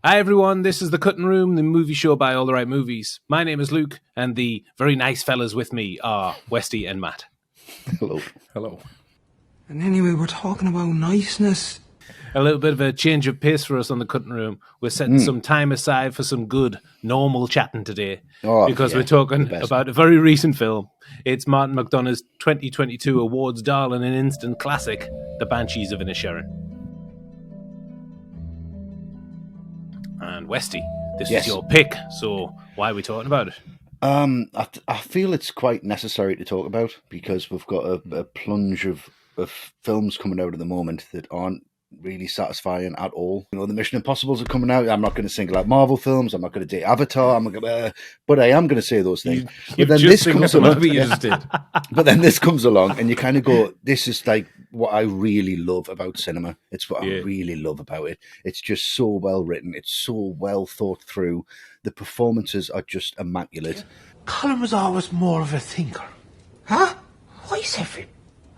Hi everyone, this is The Cutting Room, the movie show by All the Right Movies. My name is Luke, and the very nice fellas with me are Westy and Matt. Hello. Hello. And anyway, we're talking about niceness. A little bit of a change of pace for us on The Cutting Room. We're setting some time aside for some good, normal chatting today. Because we're talking about a very recent film. It's Martin McDonagh's 2022 awards darling and instant classic, The Banshees of Inisherin. And Westy, this is your pick, so why are we talking about it? I feel it's quite necessary to talk about because we've got a plunge of films coming out at the moment that aren't really satisfying at all. You know, the Mission Impossibles are coming out. I'm not going to single out Marvel films. I'm not going to do Avatar. But I am going to say those things. But then this comes along. But then this comes along, and you kind of go, "This is like what I really love about cinema. It's what I really love about it. It's just so well written. It's so well thought through. The performances are just immaculate." Colin was always more of a thinker. Huh? Why is every...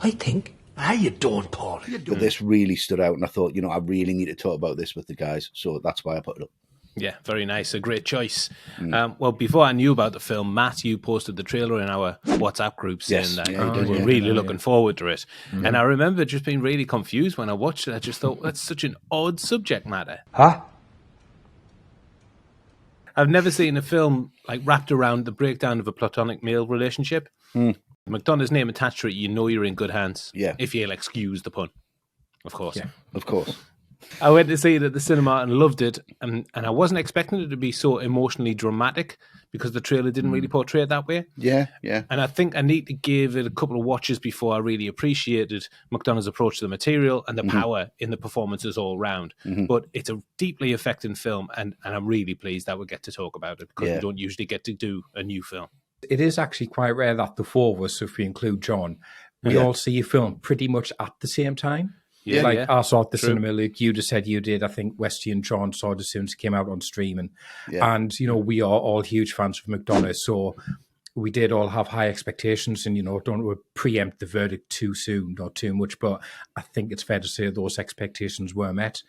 I think. How you doing, Paul? But this really stood out, and I thought, I really need to talk about this with the guys, so that's why I put it up. Yeah, very nice. A great choice. Well, before I knew about the film, Matt, you posted the trailer in our WhatsApp group saying that we're really looking forward to it. And I remember just being really confused when I watched it. I just thought, that's such an odd subject matter. Huh? I've never seen a film like wrapped around the breakdown of a platonic male relationship. McDonagh's name attached to it, you know you're in good hands. Yeah. If you'll excuse the pun. Of course. Yeah, of course. I went to see it at the cinema and loved it. And I wasn't expecting it to be so emotionally dramatic because the trailer didn't really portray it that way. Yeah. And I think I need to give it a couple of watches before I really appreciated McDonagh's approach to the material and the power in the performances all round. But it's a deeply affecting film, and I'm really pleased that we get to talk about it because we don't usually get to do a new film. It is actually quite rare that the four of us, if we include John, we all see a film pretty much at the same time. I saw it at the cinema, Luke. You just said you did. I think Westy and John saw it as soon as it came out on streaming. And, we are all huge fans of McDonagh, so we did all have high expectations and, don't want to preempt the verdict too soon, not too much, but I think it's fair to say those expectations were met.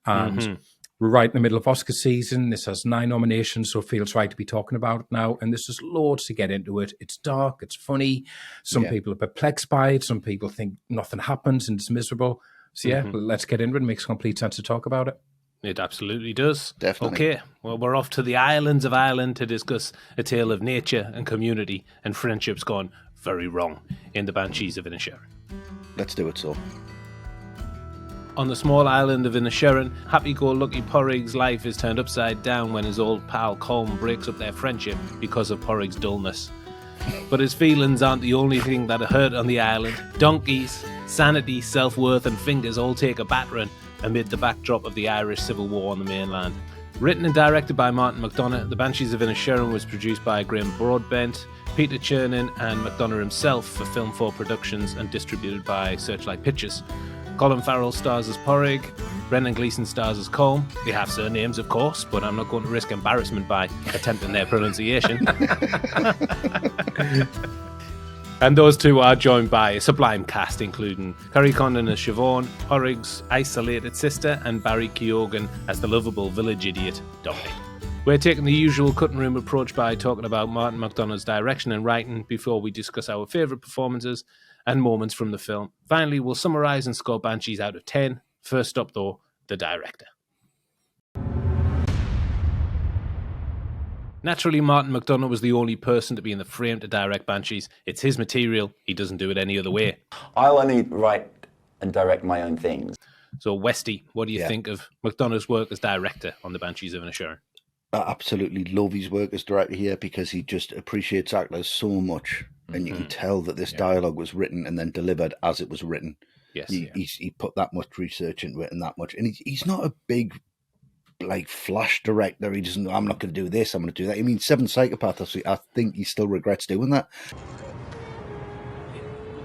And we're right in the middle of Oscar season. This has 9 nominations, so it feels right to be talking about it now. And there's just loads to get into it. It's dark, it's funny. Some people are perplexed by it. Some people think nothing happens and it's miserable. So let's get into it. It makes complete sense to talk about it. It absolutely does. Definitely. Okay, well, we're off to the islands of Ireland to discuss a tale of nature and community and friendships gone very wrong in the Banshees of Inisherin. Let's do it, so. On the small island of Inisherin, happy-go-lucky Pádraic's life is turned upside down when his old pal Colm breaks up their friendship because of Pádraic's dullness. But his feelings aren't the only thing that are hurt on the island. Donkeys, sanity, self-worth and fingers all take a battering amid the backdrop of the Irish Civil War on the mainland. Written and directed by Martin McDonagh, The Banshees of Inisherin was produced by Graham Broadbent, Peadar Kearney and McDonagh himself for Film 4 Productions and distributed by Searchlight Pictures. Colin Farrell stars as Pádraic, Brendan Gleeson stars as Colm. They have surnames, of course, but I'm not going to risk embarrassment by attempting their pronunciation. And those two are joined by a sublime cast, including Carrie Condon as Siobhan, Pádraic's isolated sister, and Barry Keoghan as the lovable village idiot, Dominic. We're taking the usual cutting room approach by talking about Martin McDonagh's direction and writing before we discuss our favourite performances and moments from the film. Finally, we'll summarise and score Banshees out of 10. First up, though, the director. Naturally, Martin McDonagh was the only person to be in the frame to direct Banshees. It's his material. He doesn't do it any other way. I'll only write and direct my own things. So, Westy, what do you think of McDonagh's work as director on The Banshees of Inisherin? I absolutely love his work as director here because he just appreciates actors so much. And you can tell that this dialogue was written and then delivered as it was written. Yes, he put that much research into it and that much. And he's not a big, flash director. He doesn't, I'm not going to do this, I'm going to do that. I mean, Seven Psychopaths, I think he still regrets doing that.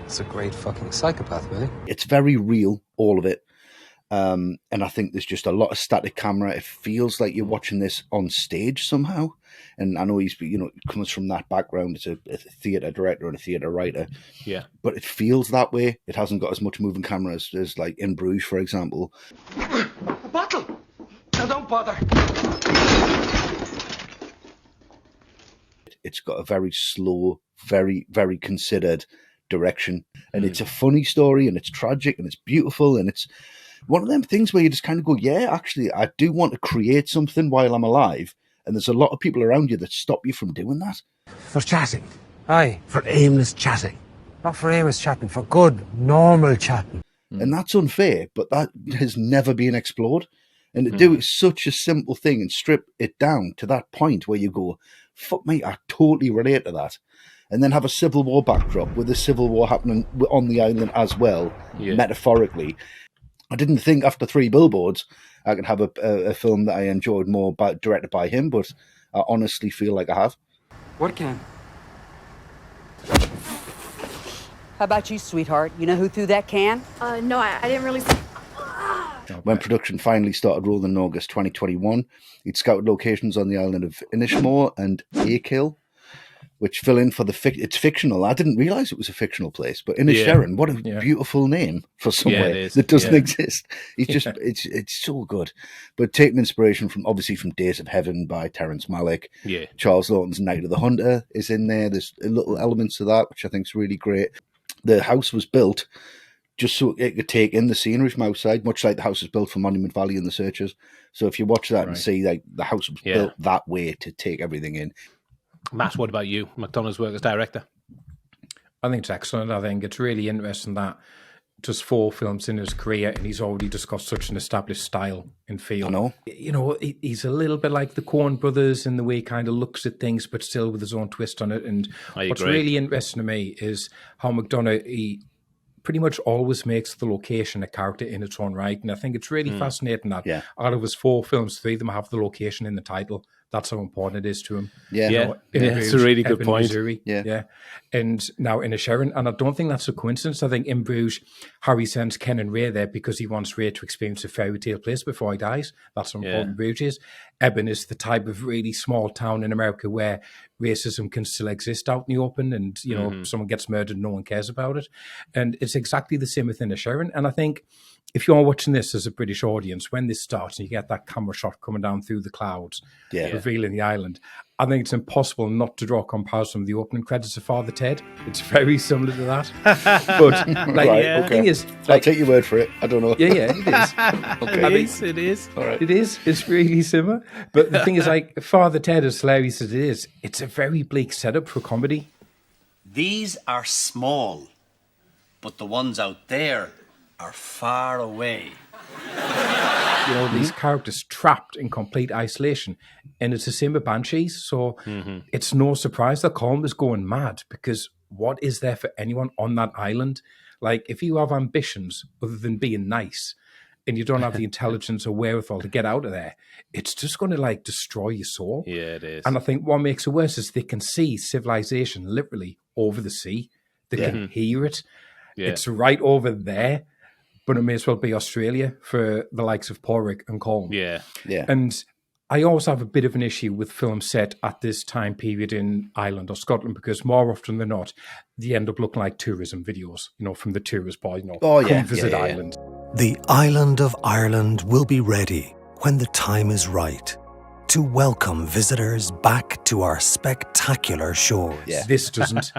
It's a great fucking psychopath, really. It's very real, all of it. And I think there's just a lot of static camera. It feels like you're watching this on stage somehow. And I know he's, comes from that background as a theatre director and a theatre writer. Yeah. But it feels that way. It hasn't got as much moving camera as like In Bruges, for example. A bottle! Now don't bother. it's got a very slow, very, very considered direction. And it's a funny story, and it's tragic, and it's beautiful, and it's one of them things where you just kind of go, yeah, actually, I do want to create something while I'm alive. And there's a lot of people around you that stop you from doing that. For chatting. Aye, for aimless chatting. Not for aimless chatting, for good, normal chatting. And that's unfair, but that has never been explored. And to do such a simple thing and strip it down to that point where you go, fuck me, I totally relate to that. And then have a civil war backdrop with a civil war happening on the island as well, metaphorically. I didn't think after 3 billboards I could have a film that I enjoyed more directed by him, but I honestly feel like I have. What can? How about you, sweetheart? You know who threw that can? No, I didn't really... When production finally started rolling in August 2021, he'd scouted locations on the island of Inishmore and Achill, which fill in for it's fictional. I didn't realise it was a fictional place, but Inisherin, what a beautiful name for somewhere that doesn't exist. He's just, it's so good. But taking inspiration from Days of Heaven by Terrence Malick. Yeah. Charles Lawton's Night of the Hunter is in there. There's little elements of that, which I think is really great. The house was built just so it could take in the scenery from outside, much like the house was built for Monument Valley and The Searchers. So if you watch that and see like the house was built that way to take everything in. Matt, what about you? McDonagh's work as director? I think it's excellent. I think it's really interesting that just 4 films in his career and he's already just got such an established style and feel. I know. You know, he's a little bit like the Coen brothers in the way he kind of looks at things, but still with his own twist on it. And what's really interesting to me is how McDonagh, he pretty much always makes the location a character in its own right. And I think it's really fascinating that out of his 4 films, 3 of them have the location in the title. That's how important it is to him. Yeah, you know, it's a really good point. Missouri, and now Inisherin, and I don't think that's a coincidence. I think in Bruges, Harry sends Ken and Ray there because he wants Ray to experience a fairy tale place before he dies. That's how important Bruges is. Eben is the type of really small town in America where racism can still exist out in the open, and you know, someone gets murdered, no one cares about it. And it's exactly the same with Inisherin. And I think if you're watching this as a British audience, when this starts and you get that camera shot coming down through the clouds, revealing the island, I think it's impossible not to draw a comparison with the opening credits of Father Ted. It's very similar to that. But the thing is, I'll take your word for it. I don't know. Yeah, it is. It is. All right. It is. It's really similar. But the thing is, like, Father Ted, as hilarious as it is, it's a very bleak setup for comedy. These are small, but the ones out there are far away. You know, these characters trapped in complete isolation. And it's the same with Banshees. So it's no surprise that Colm is going mad, because what is there for anyone on that island? Like, if you have ambitions other than being nice and you don't have the intelligence or wherewithal to get out of there, it's just going to, like, destroy your soul. Yeah, it is. And I think what makes it worse is they can see civilization literally over the sea. They can hear it. Yeah. It's right over there. But it may as well be Australia for the likes of Pádraic and Colm. Yeah. And I always have a bit of an issue with films set at this time period in Ireland or Scotland, because more often than not, they end up looking like tourism videos, you know, from the tourist boy, you know, come visit Ireland. The island of Ireland will be ready when the time is right to welcome visitors back to our spectacular shores. This doesn't.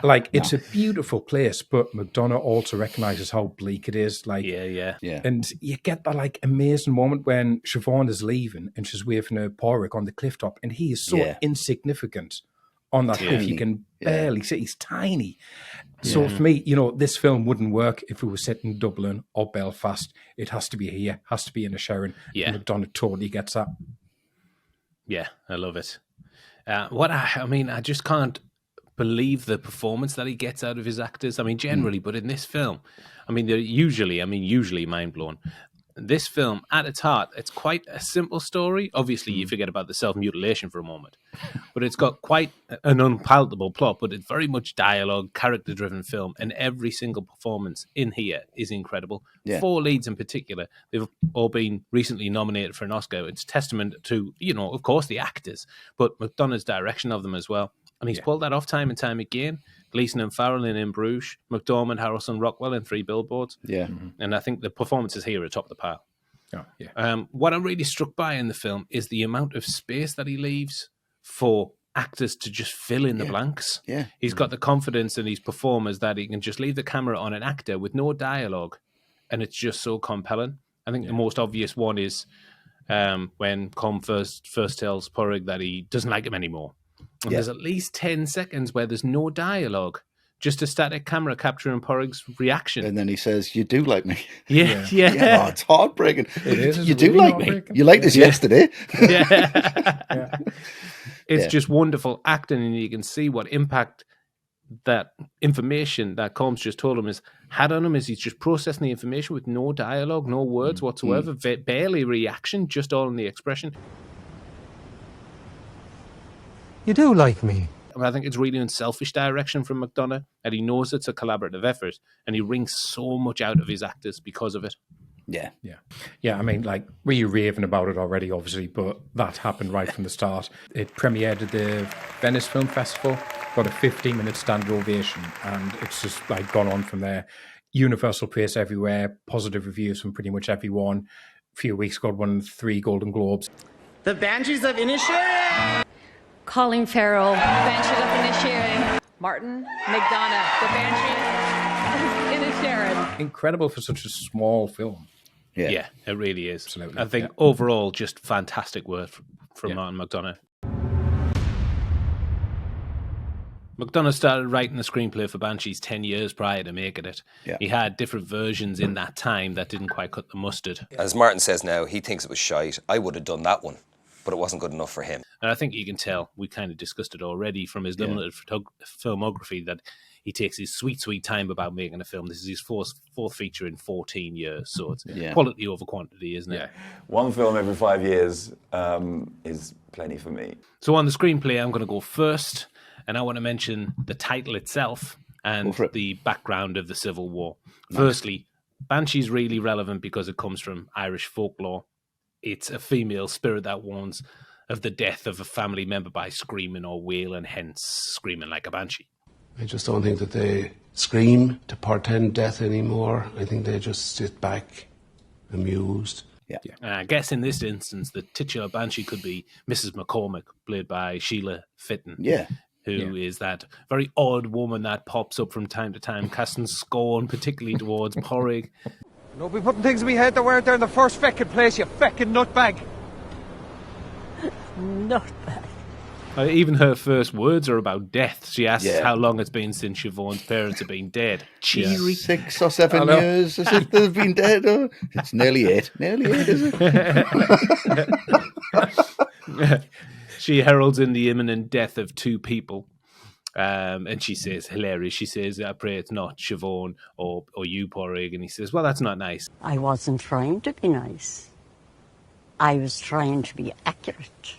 Like, it's a beautiful place, but McDonagh also recognises how bleak it is. Like, and you get that, like, amazing moment when Siobhan is leaving and she's waving her Pádraic on the cliff top, and he is so insignificant on that cliff. You can barely see. He's tiny. So for me, you know, this film wouldn't work if it was set in Dublin or Belfast. It has to be here, has to be in Inisherin. And McDonagh totally gets that. Yeah, I love it. I just can't believe the performance that he gets out of his actors. I mean, generally, but in this film, I mean, they're usually mind-blown. This film, at its heart, it's quite a simple story. Obviously, you forget about the self-mutilation for a moment. But it's got quite an unpalatable plot, but it's very much dialogue, character-driven film, and every single performance in here is incredible. 4 leads in particular, they've all been recently nominated for an Oscar. It's testament to, you know, of course, the actors, but McDonagh's direction of them as well. And he's pulled that off time and time again. Gleeson and Farrell in Bruges, McDormand, Harrison, Rockwell in 3 billboards. And I think the performances here are top of the pile. What I'm really struck by in the film is the amount of space that he leaves for actors to just fill in the blanks. Yeah. He's got the confidence in his performers that he can just leave the camera on an actor with no dialogue, and it's just so compelling. I think the most obvious one is when Colm first tells Pádraic that he doesn't like him anymore. And there's at least 10 seconds where there's no dialogue, just a static camera capturing Pádraic's reaction. And then he says, "You do like me." Yeah. Oh, it's heartbreaking. It is. You do like me. You liked us yesterday. It's just wonderful acting, and you can see what impact that information that Colm's just told him had on him, as he's just processing the information with no dialogue, no words whatsoever, barely reaction, just all in the expression. You do like me. I think it's really unselfish direction from McDonagh, and he knows it's a collaborative effort, and he wrings so much out of his actors because of it. Yeah. I mean, like, we're raving about it already, obviously, but that happened right from the start. It premiered at the Venice Film Festival, got a 15-minute standing ovation, and it's just like gone on from there. Universal praise everywhere, positive reviews from pretty much everyone. A few weeks ago, won 3 Golden Globes. The Banshees of Inisherin. Colin Farrell, Banshees of Inisherin. Martin McDonagh, The Banshees of Inisherin. Incredible for such a small film. Yeah, it really is. Absolutely. I think overall, just fantastic work from Martin McDonagh. McDonagh started writing the screenplay for Banshees 10 years prior to making it. Yeah. He had different versions in that time that didn't quite cut the mustard. As Martin says now, he thinks it was shite. I would have done that one, but it wasn't good enough for him. And I think you can tell, we kind of discussed it already from his limited filmography, that he takes his sweet, sweet time about making a film. This is his fourth feature in 14 years, so it's quality over quantity, isn't it? Yeah. One film every 5 years is plenty for me. So on the screenplay, I'm going to go first, and I want to mention the title itself and the background of the Civil War. Nice. Firstly, Banshee's really relevant because it comes from Irish folklore. It's a female spirit that warns of the death of a family member by screaming or wailing, hence screaming like a banshee. I just don't think that they scream to portend death anymore. I think they just sit back, amused. Yeah. I guess in this instance, the titular banshee could be Mrs. McCormick, played by Sheila Fitton. Yeah. Who is that very odd woman that pops up from time to time, casting scorn, particularly towards Pádraic. Don't be putting things in my head that weren't there in the first feckin' place, you feckin' nutbag. Nutbag. Even her first words are about death. She asks how long it's been since Siobhan's parents have been dead. Cheery. 6 or 7 years is it they've been dead? Oh, it's nearly 8. Nearly 8, is it? She heralds in the imminent death of 2 people. And she says, hilarious, she says, I pray it's not Siobhan or you, Pádraic. And he says, well, that's not nice. I wasn't trying to be nice. I was trying to be accurate.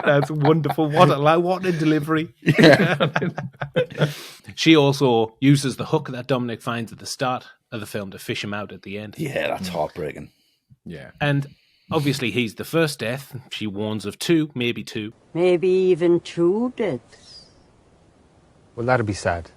That's wonderful. What a delivery. She also uses the hook that Dominic finds at the start of the film to fish him out at the end. Yeah, that's heartbreaking. Yeah. And obviously he's the first death. She warns of 2, maybe 2. Maybe even 2 deaths. Well, that'd be sad.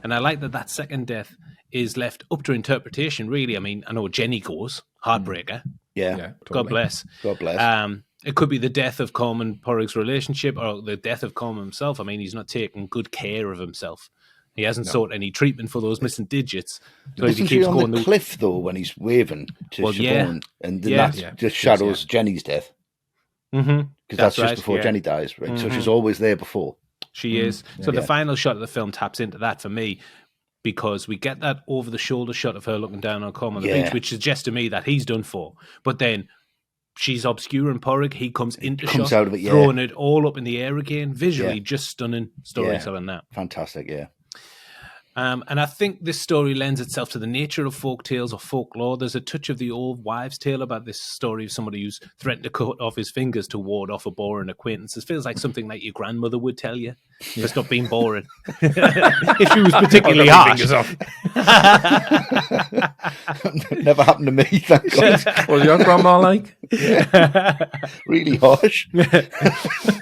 And I like that second death is left up to interpretation, really. I mean, I know Jenny goes, heartbreaker. Yeah. Totally. God bless. God bless. It could be the death of Colm and Pádraic's relationship, or the death of Colm himself. I mean, he's not taking good care of himself. He hasn't sought any treatment for those missing digits. So Isn't he keeps she on going the cliff, though, when he's waving to Siobhan? And then that just shadows Jenny's death. Mm-hmm. Because that's just before Jenny dies, right? So she's always there before. She is. So the final shot of the film taps into that for me, because we get that over-the-shoulder shot of her looking down on Colm on the beach, which suggests to me that he's done for. But then she's obscuring Pádraic. He comes into shot, out of it, throwing it all up in the air again. Visually, just stunning storytelling that. Fantastic, yeah. And I think this story lends itself to the nature of folk tales or folklore. There's a touch of the old wives' tale about this story of somebody who's threatened to cut off his fingers to ward off a boring acquaintance. It feels like something like your grandmother would tell you. Just not being boring. If she was particularly harsh. Never happened to me, thank God. Was your grandma like? Really harsh.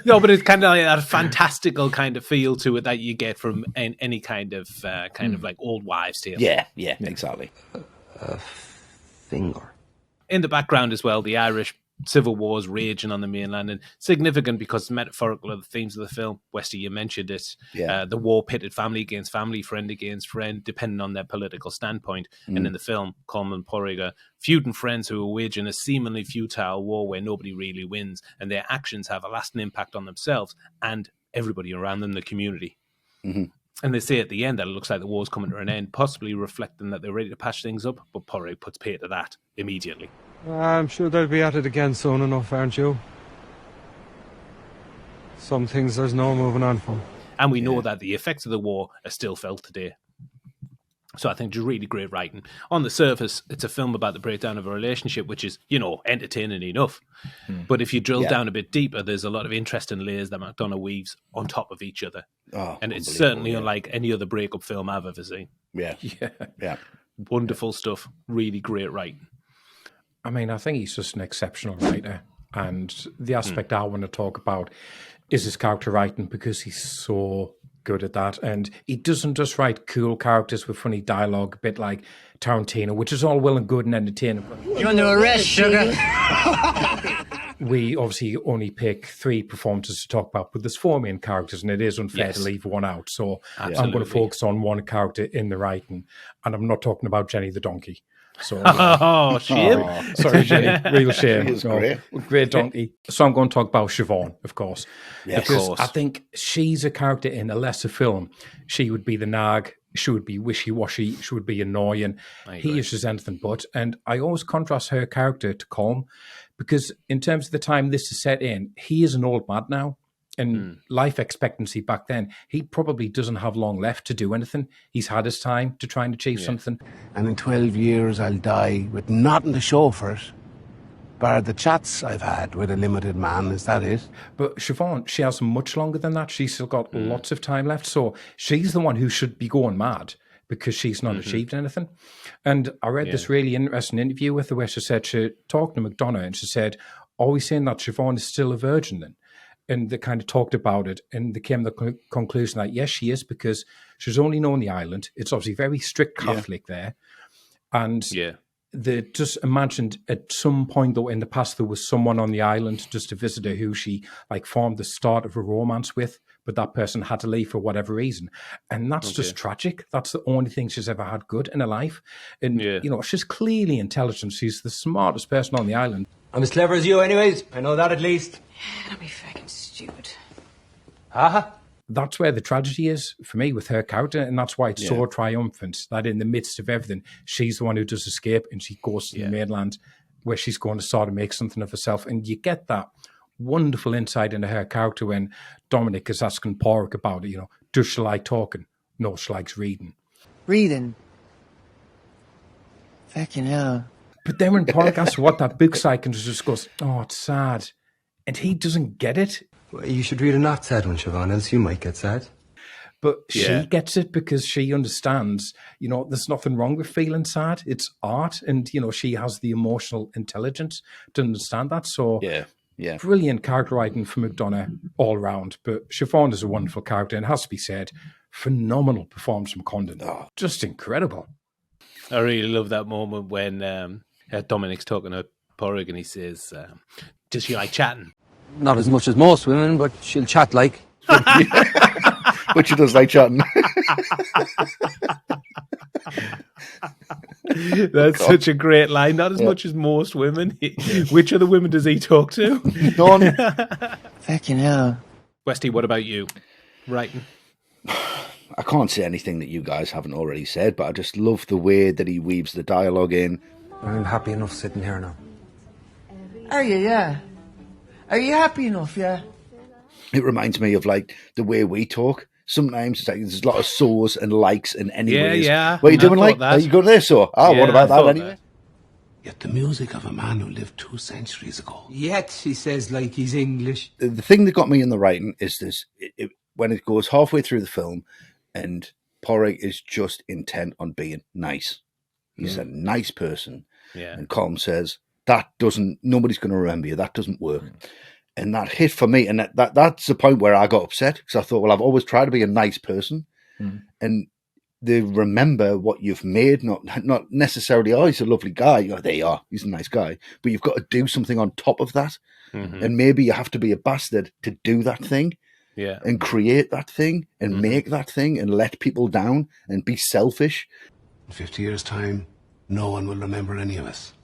No, but it's kind of like that fantastical kind of feel to it that you get from any kind of like old wives' tale. Yeah, exactly. A finger. In the background as well, the Irish civil wars raging on the mainland, and significant because it's metaphorical of the themes of the film. Westy, you mentioned it. The war pitted family against family, friend against friend, depending on their political standpoint. And in the film, Colm and Pádraic are feuding friends who are waging a seemingly futile war where nobody really wins, and their actions have a lasting impact on themselves and everybody around them, the community. And they say at the end that it looks like the war's coming to an end, possibly reflecting that they're ready to patch things up, but Pádraic puts pay to that immediately. I'm sure they'll be at it again soon enough, aren't you? Some things there's no moving on from. And we know that the effects of the war are still felt today. So I think it's really great writing. On the surface, it's a film about the breakdown of a relationship, which is, entertaining enough. But if you drill down a bit deeper, there's a lot of interesting layers that McDonagh weaves on top of each other. And it's certainly unlike any other breakup film I've ever seen. Yeah. Wonderful stuff. Really great writing. I mean, I think he's just an exceptional writer. And the aspect I want to talk about is his character writing, because he's so good at that. And he doesn't just write cool characters with funny dialogue, a bit like Tarantino, which is all well and good and entertaining. You're under arrest, sugar. We obviously only pick 3 performances to talk about, but there's 4 main characters, and it is unfair to leave one out. So I'm going to focus on one character in the writing, and I'm not talking about Jenny the donkey. So, shame. Sorry, Jenny. Real shame. Great donkey. So I'm going to talk about Siobhan, of course. Yeah, because of course. I think she's a character in a lesser film. She would be the nag. She would be wishy-washy. She would be annoying. He is just anything but. And I always contrast her character to Colm, because in terms of the time this is set in, he is an old man now. And life expectancy back then, he probably doesn't have long left to do anything. He's had his time to try and achieve something. And in 12 years, I'll die with nothing to show for it, bar the chats I've had with a limited man. Is that it? But Siobhan, she has much longer than that. She's still got lots of time left. So she's the one who should be going mad, because she's not achieved anything. And I read this really interesting interview with her where she said, she talked to McDonagh and she said, are we saying that Siobhan is still a virgin then? And they kind of talked about it, and they came to the conclusion that, yes, she is, because she's only known the island. It's obviously very strict Catholic there. And they just imagined at some point, though, in the past, there was someone on the island just a visitor who she formed the start of a romance with, but that person had to leave for whatever reason. And that's just tragic. That's the only thing she's ever had good in her life. And, she's clearly intelligent. She's the smartest person on the island. I'm as clever as you anyways. I know that at least. Yeah, don't be fucking stupid. That's where the tragedy is for me with her character, and that's why it's so triumphant that in the midst of everything, she's the one who does escape, and she goes to the mainland where she's going to sort of make something of herself. And you get that wonderful insight into her character when Dominic is asking Pádraic about it, does she like talking? No, she likes reading. Reading? Fucking hell. But then when Pádraic asks what that book's like, and just goes, oh, it's sad. And he doesn't get it. Well, you should read a not sad one, Siobhan, else you might get sad. But she gets it because she understands, there's nothing wrong with feeling sad. It's art. And, she has the emotional intelligence to understand that. So brilliant character writing from McDonagh all round. But Siobhan is a wonderful character, and it has to be said, phenomenal performance from Condon. Oh, just incredible. I really love that moment when Dominic's talking to Pádraic and he says, does she like chatting? Not as much as most women, but she'll chat like. But she does like chatting. That's such a great line. Not as much as most women. Which other women does he talk to? None. Fucking hell. Westy, what about you? Writing. I can't say anything that you guys haven't already said, but I just love the way that he weaves the dialogue in. I'm happy enough sitting here now. Are you, yeah? Are you happy enough, yeah? It reminds me of the way we talk. Sometimes it's there's a lot of so's and likes and anyways. Yeah. What are you doing Are you going this or? Oh, what about that anyway? Yet the music of a man who lived 2 centuries ago. Yet, he says like he's English. The thing that got me in the writing is this, when it goes halfway through the film and Pádraic is just intent on being nice. He's a nice person. Yeah. And Colm says, nobody's going to remember you. That doesn't work. And that hit for me. And that's the point where I got upset because I thought, well, I've always tried to be a nice person. And they remember what you've made, not necessarily, oh, he's a lovely guy. Oh, there you are, he's a nice guy. But you've got to do something on top of that. Mm-hmm. And maybe you have to be a bastard to do that thing. Yeah. And create that thing and make that thing and let people down and be selfish. In 50 years' time, no one will remember any of us.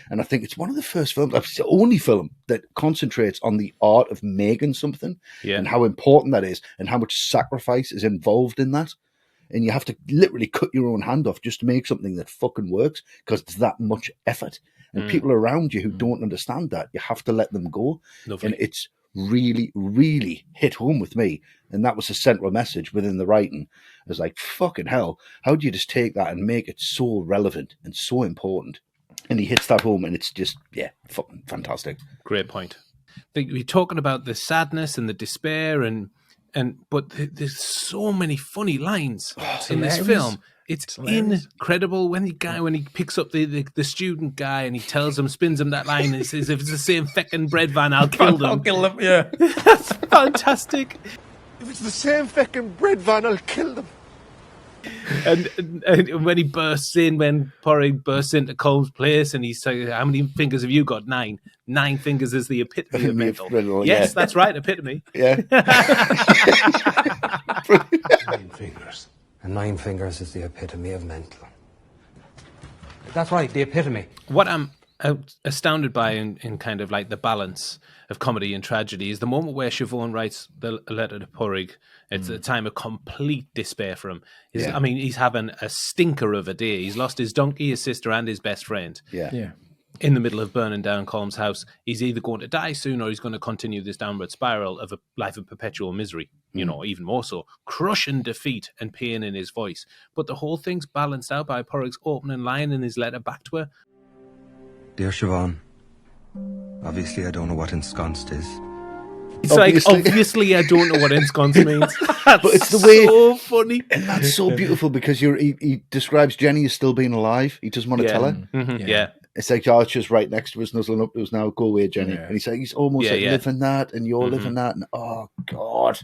And I think it's one of the first films, it's the only film that concentrates on the art of making something and how important that is and how much sacrifice is involved in that. And you have to literally cut your own hand off just to make something that fucking works because it's that much effort. And people around you who don't understand that, you have to let them go. Lovely. And it's really, really hit home with me. And that was the central message within the writing. It was like, fucking hell, how do you just take that and make it so relevant and so important? And he hits that home and it's just, fucking fantastic. Great point. We're talking about the sadness and the despair but there's so many funny lines in this film. It's incredible when he picks up the student guy and he tells him, spins him that line and says, if it's the same feckin' bread van, I'll kill them. I'll kill them, yeah. That's fantastic. If it's the same feckin' bread van, I'll kill them. And when he when Pádraic bursts into Colm's place and he's saying, how many fingers have you got? 9. 9 fingers is the epitome of mental. Yes, that's right, epitome. Yeah. 9 fingers. And 9 fingers is the epitome of mental. That's right, the epitome. What I'm astounded by in kind of like the balance of comedy and tragedy is the moment where Siobhan writes the letter to Pádraic. It's a time of complete despair for him. I mean, he's having a stinker of a day. He's lost his donkey, his sister, and his best friend. Yeah. In the middle of burning down Colm's house. He's either going to die soon or he's going to continue this downward spiral of a life of perpetual misery, even more so. Crushing defeat and pain in his voice. But the whole thing's balanced out by Pádraic's opening line in his letter back to her. Dear Siobhan, obviously I don't know what ensconced is. It's obviously I don't know what ensconced means. But it's the way so funny. And that's so beautiful because he describes Jenny as still being alive. He doesn't want to tell her. Mm-hmm. Yeah. It's like, oh, it's just right next to us, nuzzling up to us now. Go away, Jenny. Yeah. And he's almost living that, and you're living that, and oh god.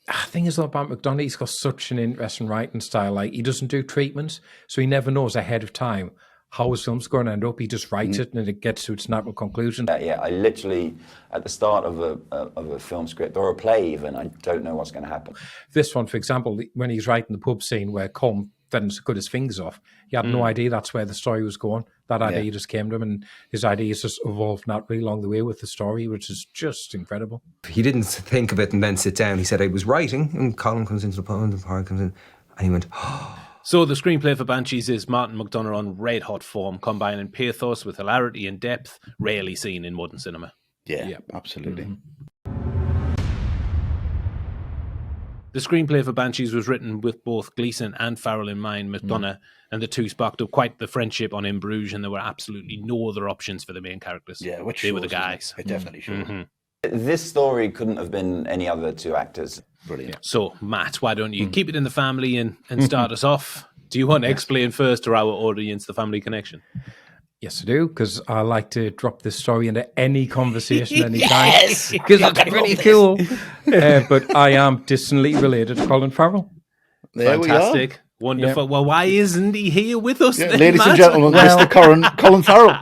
The thing is about McDonagh, he's got such an interesting writing style. Like, he doesn't do treatments, so he never knows ahead of time how his film's going to end up. He just writes it and it gets to its natural conclusion. I literally, at the start of a film script or a play even, I don't know what's going to happen. This one, for example, when he's writing the pub scene where Colm then cut his fingers off, he had no idea that's where the story was going. That idea just came to him, and his ideas just evolved naturally along the way with the story, which is just incredible. He didn't think of it and then sit down. He said, I was writing, and Colin comes into the pub, and Pádraic comes in, and he went, oh. So the screenplay for Banshees is Martin McDonagh on red-hot form, combining pathos with hilarity and depth, rarely seen in modern cinema. Yeah, absolutely. The screenplay for Banshees was written with both Gleeson and Farrell in mind, McDonagh, and the two sparked up quite the friendship on In Bruges, and there were absolutely no other options for the main characters. Yeah, they were the guys. It definitely shows. This story couldn't have been any other two actors. Brilliant. So, Matt, why don't you keep it in the family and start us off? Do you want to explain first to our audience the family connection? Yes, I do, because I like to drop this story into any conversation anytime. Because it's pretty cool. But I am distantly related to Colin Farrell. There Fantastic. We are. Wonderful. Yeah. Well, why isn't he here with us then, ladies Matt? and gentlemen, Mr. Colin Farrell.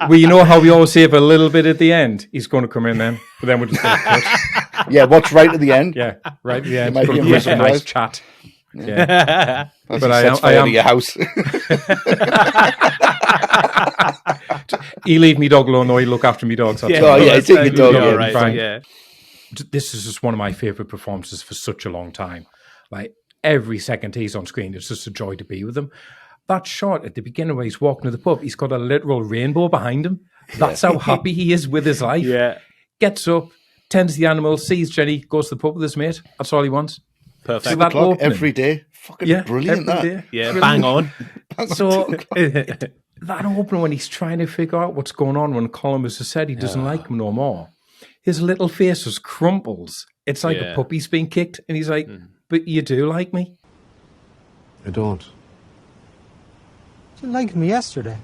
Well, you know how we always save a little bit at the end? He's going to come in then, but then we'll just yeah, what's right at the end? Yeah, right at the end. Might be a nice chat. Yeah. But I am your house. He leave me dog alone, or he look after me dogs. Take your dog. Yeah. This is just one of my favourite performances for such a long time. Like, every second he's on screen, it's just a joy to be with him. That shot at the beginning where he's walking to the pub, he's got a literal rainbow behind him. That's how happy he is with his life. Yeah. Gets up, tends the animals, sees Jenny, goes to the pub with his mate. That's all he wants. Perfect. 2 o'clock every day. Fucking brilliant, that. Day. Yeah, bang on. So, that opening when he's trying to figure out what's going on when Colm has said he doesn't like him no more. His little face just crumples. It's like a puppy's being kicked. And he's like, but you do like me? I don't. You liked me yesterday.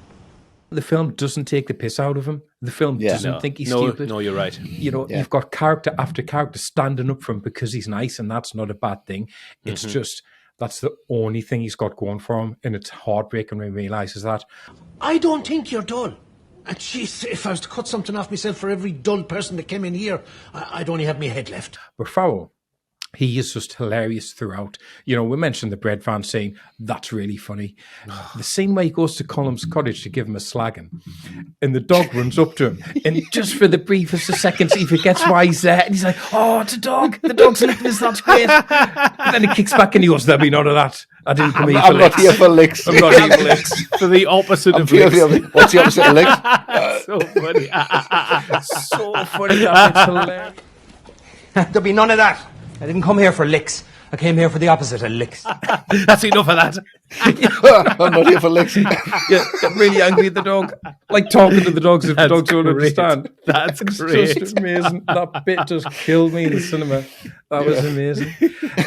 the film doesn't take the piss out of him. The film doesn't think he's stupid. No, you're right. You know, you've got character after character standing up for him because he's nice, and that's not a bad thing. It's just that's the only thing he's got going for him, and it's heartbreaking when he realises that. I don't think you're dull. And jeez, if I was to cut something off myself for every dull person that came in here, I'd only have my head left. But Farrell, he is just hilarious throughout. You know, we mentioned the bread van scene. That's really funny. The scene where he goes to Colm's cottage to give him a slagging, and the dog runs up to him, and just for the briefest of seconds, he forgets why he's there, and he's like, "Oh, it's a dog. The dog's licking us. That's great." And then he kicks back and he goes, "There'll be none of that. I didn't come here for I'm licks. not here for licks. I'm not here for licks." For the opposite of licks. What's the opposite of licks? So funny. So funny. That's hilarious. There'll be none of that. I didn't come here for licks. I came here for the opposite of licks. That's enough of that. I'm not here for licks. Yeah, get really angry at the dog. Like talking to the dogs if the dogs don't understand. That's It's great. just amazing. That bit just killed me in the cinema. That was amazing.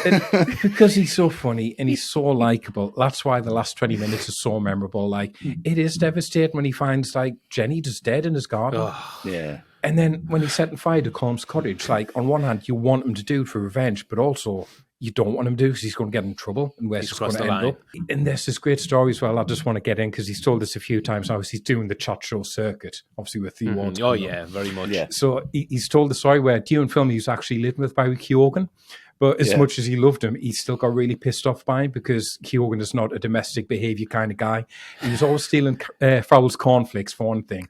And because he's so funny and he's so likeable, that's why the last 20 minutes is so memorable. Like, it is devastating when he finds, like, Jenny just dead in his garden. Yeah. And then when he's setting fire to Colm's cottage, like, on one hand, you want him to do it for revenge, but also you don't want him to because he's going to get in trouble and where's he's going to end up. And there's this great story as well. I just want to get in because he's told this a few times now. He's doing the chat show circuit, obviously with the awards. Oh, yeah, very much. Yeah. So he's told the story where during film he was actually living with Pádraic Keoghan. But as much as he loved him, he still got really pissed off by him because Keoghan is not a domestic behaviour kind of guy. He was always stealing Farrell's cornflakes for one thing.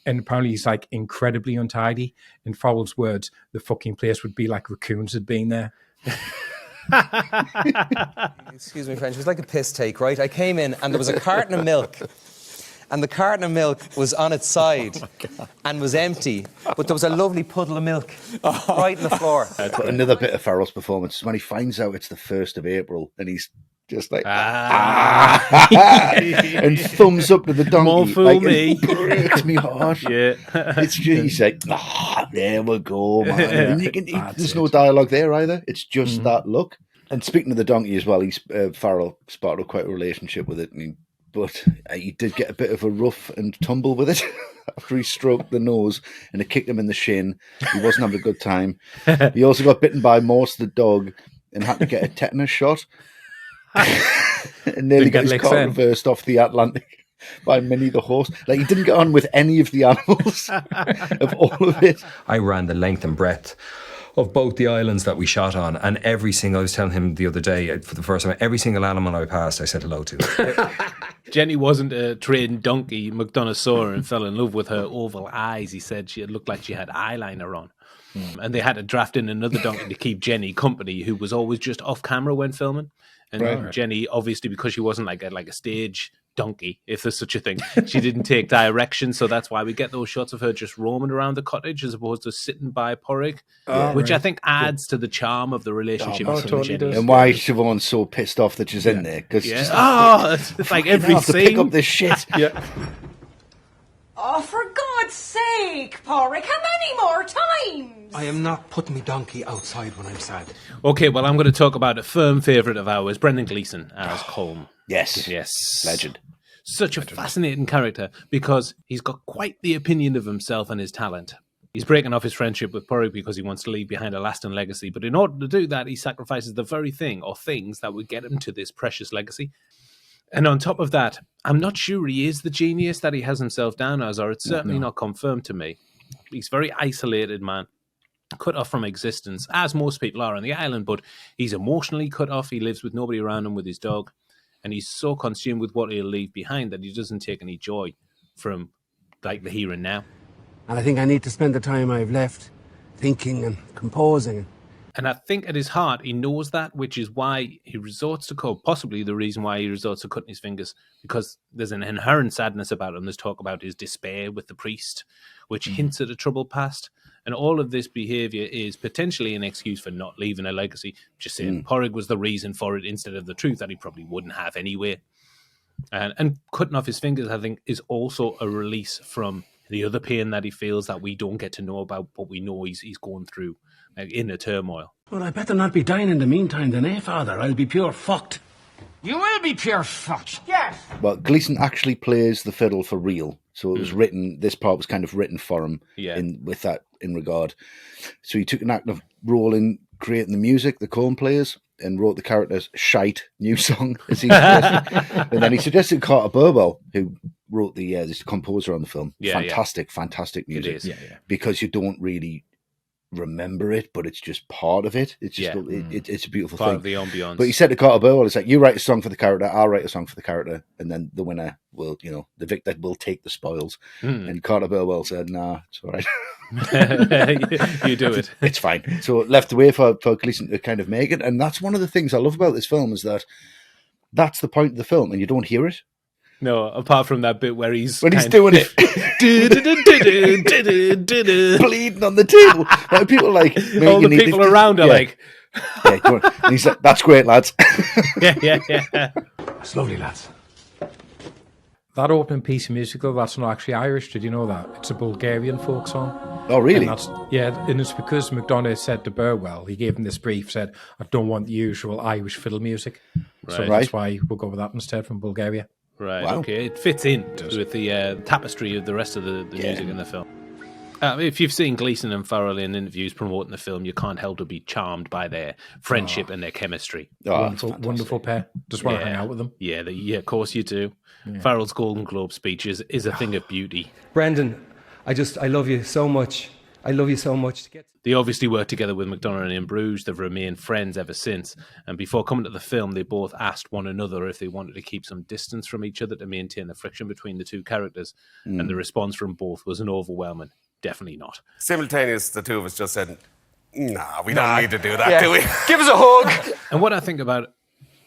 And apparently he's like incredibly untidy. In Farrell's words, the fucking place would be like raccoons had been there. Excuse me, French. It was like a piss take, right? I came in and there was a carton of milk. And the carton of milk was on its side and was empty. But there was a lovely puddle of milk right on the floor. Another bit of Farrell's performance is when he finds out it's the 1st of April and he's just like, and thumbs up to the donkey. More fool like, me. It breaks me heart. Yeah. It's just, he's like, there we go, man. And there's no dialogue there either. It's just that look. And speaking of the donkey as well, Farrell started quite a relationship with it. But he did get a bit of a rough and tumble with it after he stroked the nose and it kicked him in the shin. He wasn't having a good time. He also got bitten by Morse the dog and had to get a tetanus shot. And nearly got his car reversed off the Atlantic by Minnie the horse. Like, he didn't get on with any of the animals of all of it. I ran the length and breadth of both the islands that we shot on, and every single, I was telling him the other day, for the first time, every single animal I passed, I said hello to. Jenny wasn't a trained donkey. McDonagh saw her and fell in love with her oval eyes. He said she looked like she had eyeliner on. And they had to draft in another donkey to keep Jenny company, who was always just off camera when filming. And Jenny, obviously, because she wasn't like a stage donkey, if there's such a thing, she didn't take direction. So that's why we get those shots of her just roaming around the cottage as opposed to sitting by Pádraic, which I think adds to the charm of the relationship. Totally does. And why Siobhan's so pissed off that she's in there. Because it's like every scene. To pick up this shit. Oh, for God's sake, Pádraic, how many more times? I am not putting me donkey outside when I'm sad. Okay, well, I'm going to talk about a firm favourite of ours, Brendan Gleeson as Colm. Yes. Legend. Such a fascinating character because he's got quite the opinion of himself and his talent. He's breaking off his friendship with Pádraic because he wants to leave behind a lasting legacy. But in order to do that, he sacrifices the very thing or things that would get him to this precious legacy. And on top of that, I'm not sure he is the genius that he has himself down as, or it's certainly not confirmed to me. He's very isolated, man. Cut off from existence, as most people are on the island, but he's emotionally cut off. He lives with nobody around him with his dog. And he's so consumed with what he'll leave behind that he doesn't take any joy from like the here and now. And I think I need to spend the time I've left thinking and composing. And I think at his heart, he knows that, which is why he resorts to possibly the reason why he resorts to cutting his fingers, because there's an inherent sadness about him. There's talk about his despair with the priest, which hints at a troubled past. And all of this behaviour is potentially an excuse for not leaving a legacy, just saying Pádraic was the reason for it instead of the truth that he probably wouldn't have anyway. And cutting off his fingers, I think, is also a release from the other pain that he feels that we don't get to know about, but we know he's going through in a turmoil. Well, I better not be dying in the meantime then, Father? I'll be pure fucked. You will be pure fucked. Yes. Well, Gleeson actually plays the fiddle for real. So it was written, this part was kind of written for him with that in regard. So he took an active role in creating the music, the Colm plays, and wrote the character's shite new song, as he suggested. And then he suggested Carter Burwell, who wrote this composer on the film. Fantastic music. Because you don't really remember it, but it's just part of it. It's just it's a beautiful part thing. Of the ambience. But he said to Carter Burwell, it's like, you write a song for the character, I'll write a song for the character, and then the winner will, the victor will take the spoils. And Carter Burwell said, nah, it's all right. You do it. It's fine. So left away for Gleeson to kind of make it. And that's one of the things I love about this film, is that that's the point of the film, and you don't hear it. No, apart from that bit where he's doing it, bleeding on the table. Like, people like all the people around are like, and he's like, "That's great, lads." yeah. That's lovely, lads. That opening piece of music, though, that's not actually Irish. Did you know that? It's a Bulgarian folk song. Oh, really? And it's because McDonagh said to Burwell, he gave him this brief, said, I don't want the usual Irish fiddle music. So that's why we'll go with that instead, from Bulgaria. Right, okay. It fits in with the tapestry of the rest of the music in the film. If you've seen Gleeson and Farrell in interviews promoting the film, you can't help but be charmed by their friendship and their chemistry. Wonderful pair. Just want to hang out with them. Yeah, of course you do. Yeah. Farrell's Golden Globe speech is a thing of beauty. Brendan, I love you so much. I love you so much. They obviously worked together with McDonagh and In Bruges. They've remained friends ever since. And before coming to the film, they both asked one another if they wanted to keep some distance from each other to maintain the friction between the two characters. And the response from both was an overwhelming, definitely not. Simultaneous, the two of us just said, nah, we don't need to do that, do we? Give us a hug. And what I think about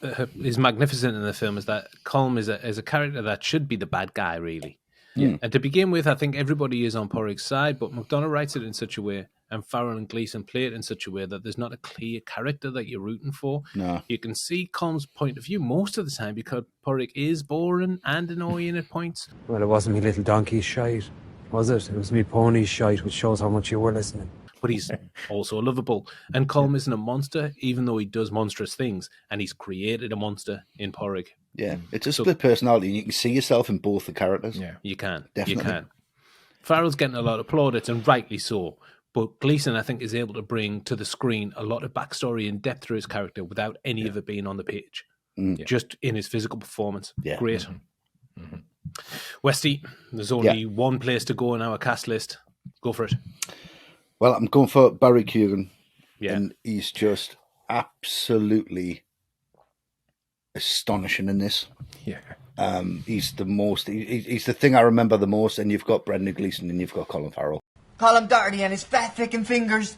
is magnificent in the film is that Colm is a character that should be the bad guy, really. Yeah. And to begin with, I think everybody is on Pádraic's side, but McDonagh writes it in such a way, and Farrell and Gleeson play it in such a way that there's not a clear character that you're rooting for. No. You can see Colm's point of view most of the time because Pádraic is boring and annoying at points. Well, it wasn't me little donkey's shite, was it? It was me pony's shite, which shows how much you were listening. But he's also lovable. And Colm isn't a monster, even though he does monstrous things, and he's created a monster in Pádraic. Yeah, it's a split personality. You can see yourself in both the characters. Yeah, you can. Definitely. You can. Farrell's getting a lot of plaudits, and rightly so. But Gleeson, I think, is able to bring to the screen a lot of backstory and depth through his character without any of it being on the page. Just in his physical performance. Yeah. Great. Westy, there's only one place to go in our cast list. Go for it. Well, I'm going for Barry Keoghan. Yeah. And he's just absolutely astonishing in this. Yeah. He's the most, he's the thing I remember the most, and you've got Brendan Gleeson and you've got Colin Farrell. Call him Doherty and his fat thickened fingers.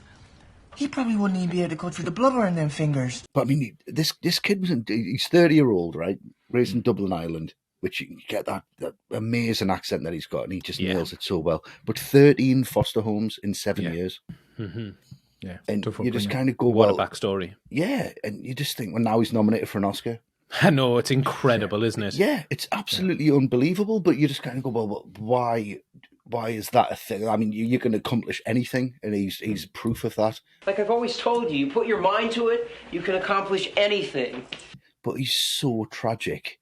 He probably wouldn't even be able to cut through the blubber in them fingers. But I mean, this kid he's 30-year-old, right? Raised in Dublin, Ireland, which you get that amazing accent that he's got, and he just nails it so well. But 13 foster homes in 7 years. Mm-hmm. Yeah. And you just kind of go, what a backstory. Yeah, and you just think, well, now he's nominated for an Oscar. I know, it's incredible, isn't it? Yeah, it's absolutely unbelievable, but you just kind of go, well, why is that a thing? I mean, you can accomplish anything, and he's proof of that. Like I've always told you, you put your mind to it, you can accomplish anything. But he's so tragic.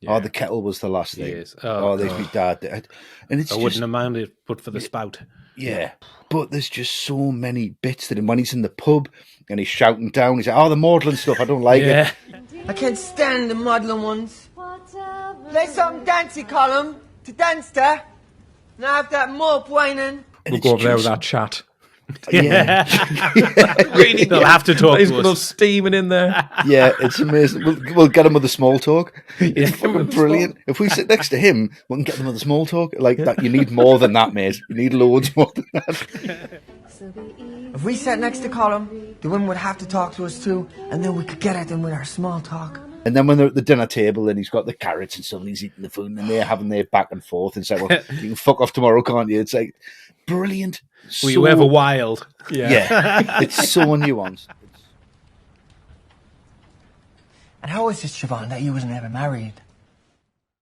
Yeah. Oh, the kettle was the last thing. Yes. There's my dad. And it's wouldn't have minded but for the spout. Yeah. But there's just so many bits that when he's in the pub and he's shouting down, he's like, the maudlin stuff, I don't like it. I can't stand the maudlin ones. Play something dancey, Colm, to dance to. And have that mope whining. We'll go over there with that chat. Yeah. Really, they'll have to talk. He's got steaming in there. Yeah, it's amazing. We'll get him with the small talk. It's brilliant. If we sit next to him, we can get them with the small talk. Like that, you need more than that, mate. You need loads more than that. If we sat next to Colin, the women would have to talk to us too, and then we could get at them with our small talk. And then when they're at the dinner table and he's got the carrots and stuff and he's eating the food and they're having their back and forth and say, well, you can fuck off tomorrow, can't you? It's like, brilliant. Were you ever wild? Yeah. It's so nuanced. And how is it, Siobhan, that you wasn't ever married?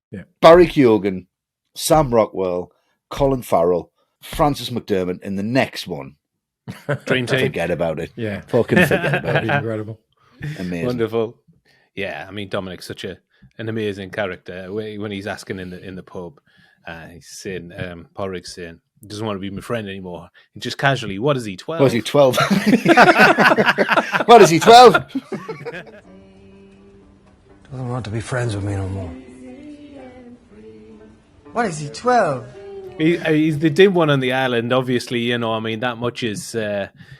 Yeah. Barry Keoghan, Sam Rockwell, Colin Farrell, Francis McDermott in the next one. Dream team. Forget about it. Yeah. Fucking forget about it. Incredible. Amazing. Wonderful. Yeah, I mean, Dominic's such an amazing character. When he's asking in the pub, he's saying, Pádraic's saying, he doesn't want to be my friend anymore. And just casually, what is he, 12? What is he, 12? What is he, 12? Doesn't want to be friends with me no more. What is he, 12? They did one on the island, obviously, you know, I mean, that much is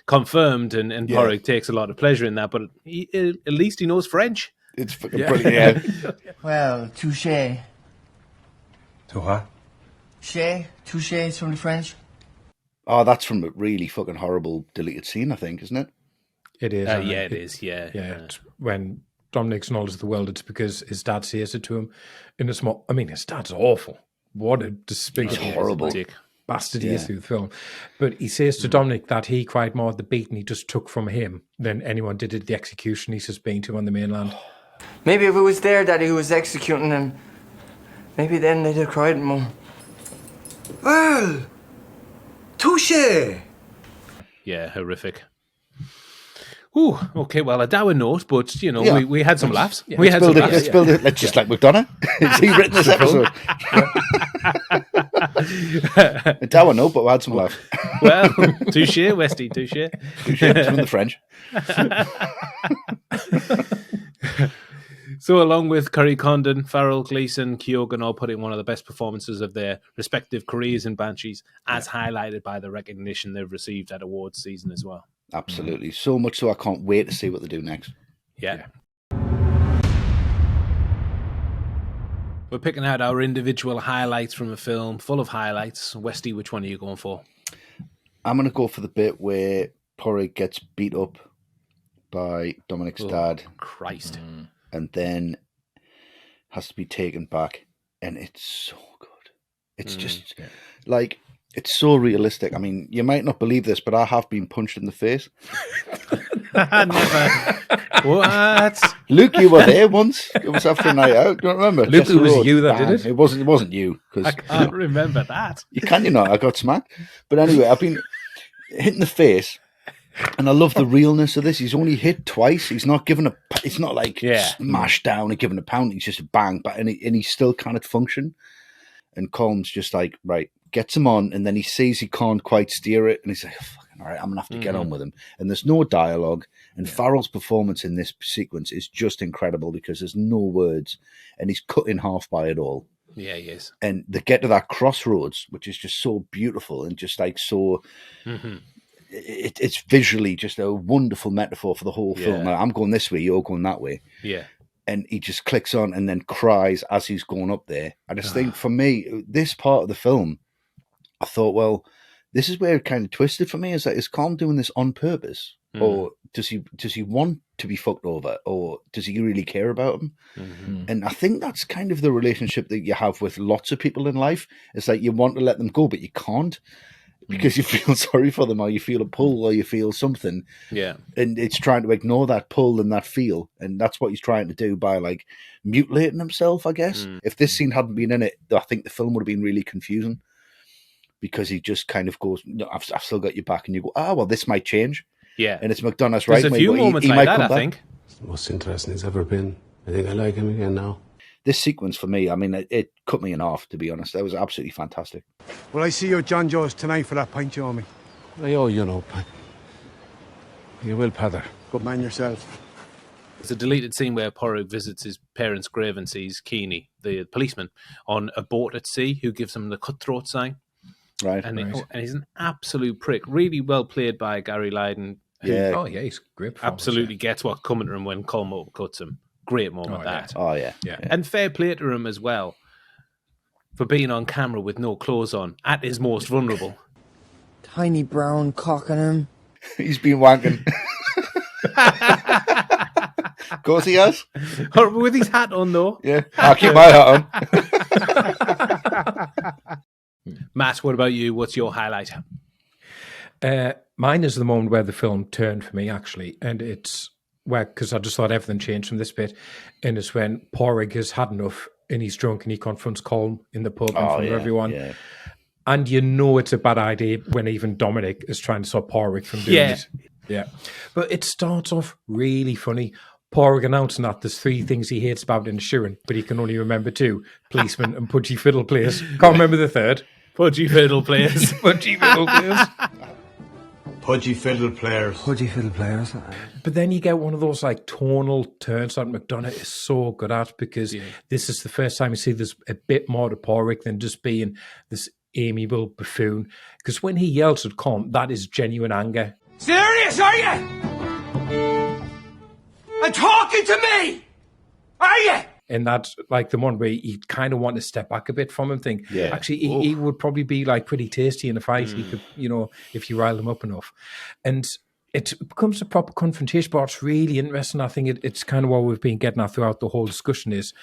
confirmed, and Pádraic takes a lot of pleasure in that, but at least he knows French. It's fucking brilliant, yeah. Well, touché. To what? Touché is from the French. Oh, that's from a really fucking horrible deleted scene, I think, isn't it? It is. Yeah, it is, yeah. It's when Dominic acknowledges the world, it's because his dad says it to him in a small... I mean, his dad's awful. What a despicable, horrible bastard he is through the film. But he says to Dominic that he cried more at the beating he just took from him than anyone did at the execution he's just been to on the mainland. Maybe if it was their daddy who was executing him, maybe then they'd have cried more. Well, touché. Yeah, horrific. Ooh, okay, well, a dour note, but, you know, we had some laughs. Yeah. We had some laughs. Let's build it. Let's just like McDonagh. Has he written this episode? A dour note, but we had some laughs. Well, touché, Westy, touché. Touché, from the French. So along with Curry Condon, Farrell, Gleeson, Keoghan all put in one of the best performances of their respective careers in Banshees, as highlighted by the recognition they've received at awards season as well. Absolutely. So much so I can't wait to see what they do next. Yeah. We're picking out our individual highlights from a film, full of highlights. Westy, which one are you going for? I'm going to go for the bit where Pádraic gets beat up by Dominic's dad. Christ. And then has to be taken back. And it's so good. It's just like... It's so realistic. I mean, you might not believe this, but I have been punched in the face. Never. What? Luke, you were there once. It was after a night out. Don't remember? Luke, it was you that did it? It wasn't you. I can't remember that. You not? I got smacked. But anyway, I've been hit in the face, and I love the realness of this. He's only hit twice. He's not given it's not like smashed down and given a pound. He's just a bang, and he still can't function. And Colm's just like, right, gets him on, and then he sees he can't quite steer it, and he's like, fucking all right, I'm going to have to get on with him. And there's no dialogue, and Farrell's performance in this sequence is just incredible because there's no words, and he's cut in half by it all. Yeah, he is. And they get to that crossroads, which is just so beautiful and just like so... It's visually just a wonderful metaphor for the whole film. Now, I'm going this way, you're going that way. Yeah. And he just clicks on and then cries as he's going up there. I just think, for me, this part of the film, I thought, well, this is where it kind of twisted for me. Is Colm doing this on purpose, or does he want to be fucked over, or does he really care about him? And I think that's kind of the relationship that you have with lots of people in life. It's like you want to let them go, but you can't. Because you feel sorry for them, or you feel a pull, or you feel something. Yeah. And it's trying to ignore that pull and that feel. And that's what he's trying to do by, like, mutilating himself, I guess. If this scene hadn't been in it, I think the film would have been really confusing. Because he just kind of goes, no, I've still got your back. And you go, well, this might change. Yeah. And it's McDonagh's right. There's a few moments like that, I think. It's the most interesting he's ever been. I think I like him again now. This sequence for me, I mean, it cut me in half, to be honest. That was absolutely fantastic. Will I see you at John Joe's tonight for that pint you owe me? I owe you no pint. You will, Peadar. Good man yourself. It's a deleted scene where Pádraic visits his parents' grave and sees Kearney, the policeman, on a boat at sea, who gives him the cutthroat sign. Right. And he's an absolute prick. Really well played by Gary Lydon. Yeah. He's great. Absolutely gets what's coming to him when Colm cuts him. Great moment, that. Oh, yeah. And fair play to him as well for being on camera with no clothes on at his most vulnerable. Tiny brown cock on him. He's been wanking. Of course he has. Or with his hat on, though. Yeah, I'll keep my hat on. Matt, what about you? What's your highlight? Mine is the moment where the film turned for me, actually. And it's... Well, because I just thought everything changed from this bit, and it's when Pádraic has had enough and he's drunk and he confronts Colm in the pub in front of everyone. Yeah. And you know it's a bad idea when even Dominic is trying to stop Pádraic from doing it. Yeah. But it starts off really funny. Pádraic announcing that there's 3 things he hates about Inisherin, but he can only remember 2: policemen and pudgy fiddle players. Can't remember the third. Pudgy fiddle players. Pudgy fiddle players. Pudgy fiddle players. Pudgy fiddle players. But then you get one of those like tonal turns that McDonagh is so good at, because this is the first time you see there's a bit more to Pádraic than just being this amiable buffoon. Because when he yells at Colm, that is genuine anger. Serious, are you? And talking to me? Are you? And that's like the one where you kind of want to step back a bit from him. Think, actually, he would probably be like pretty tasty in a fight. He could, if you rile him up enough. And it becomes a proper confrontation. But it's really interesting. I think it's kind of what we've been getting at throughout the whole discussion is